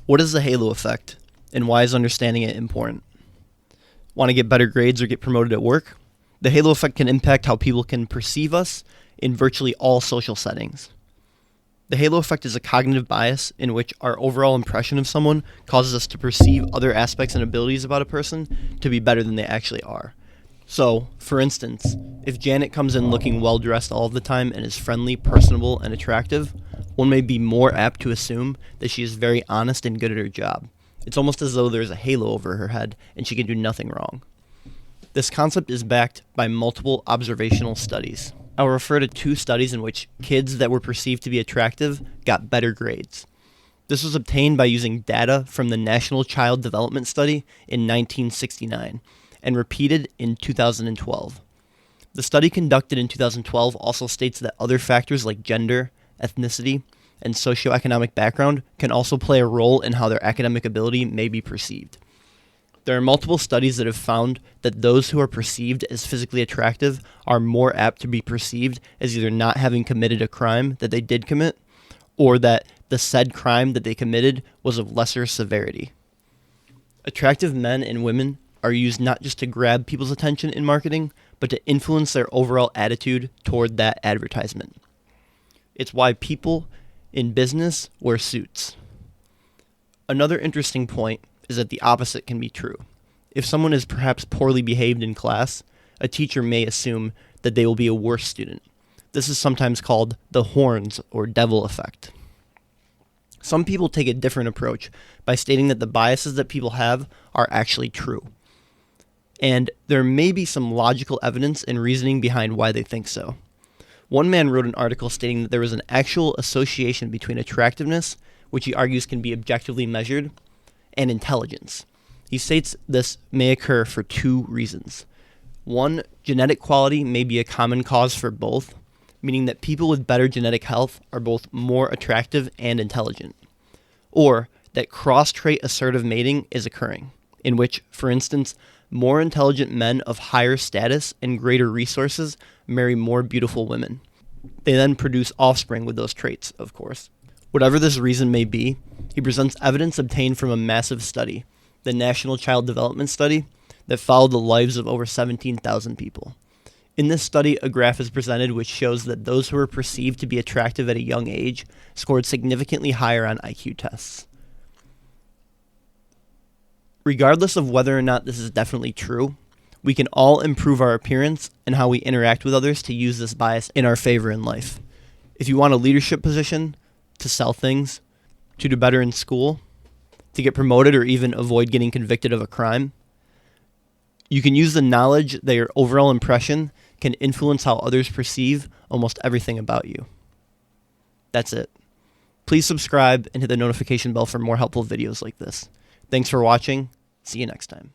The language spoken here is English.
What is the halo effect, and why is understanding it important? Want to get better grades or get promoted at work? The halo effect can impact how people can perceive us in virtually all social settings. The halo effect is a cognitive bias in which our overall impression of someone causes us to perceive other aspects and abilities about a person to be better than they actually are. So, for instance, if Janet comes in looking well-dressed all of the time and is friendly, personable, and attractive, one may be more apt to assume that she is very honest and good at her job. It's almost as though there's a halo over her head and she can do nothing wrong. This concept is backed by multiple observational studies. I'll refer to 2 studies in which kids that were perceived to be attractive got better grades. This was obtained by using data from the National Child Development Study in 1969 and repeated in 2012. The study conducted in 2012 also states that other factors like gender, ethnicity, and socioeconomic background can also play a role in how their academic ability may be perceived. There are multiple studies that have found that those who are perceived as physically attractive are more apt to be perceived as either not having committed a crime that they did commit, or that the said crime that they committed was of lesser severity. Attractive men and women are used not just to grab people's attention in marketing, but to influence their overall attitude toward that advertisement. It's why people in business wear suits. Another interesting point is that the opposite can be true. If someone is perhaps poorly behaved in class, a teacher may assume that they will be a worse student. This is sometimes called the horns or devil effect. Some people take a different approach by stating that the biases that people have are actually true. And there may be some logical evidence and reasoning behind why they think so. One man wrote an article stating that there was an actual association between attractiveness, which he argues can be objectively measured, and intelligence. He states this may occur for 2 reasons. 1, genetic quality may be a common cause for both, meaning that people with better genetic health are both more attractive and intelligent. Or that cross-trait assertive mating is occurring, in which, for instance, more intelligent men of higher status and greater resources marry more beautiful women. They then produce offspring with those traits, of course. Whatever this reason may be, he presents evidence obtained from a massive study, the National Child Development Study, that followed the lives of over 17,000 people. In this study, a graph is presented which shows that those who were perceived to be attractive at a young age scored significantly higher on IQ tests. Regardless of whether or not this is definitely true, we can all improve our appearance and how we interact with others to use this bias in our favor in life. If you want a leadership position, to sell things, to do better in school, to get promoted or even avoid getting convicted of a crime, you can use the knowledge that your overall impression can influence how others perceive almost everything about you. That's it. Please subscribe and hit the notification bell for more helpful videos like this. Thanks for watching. See you next time.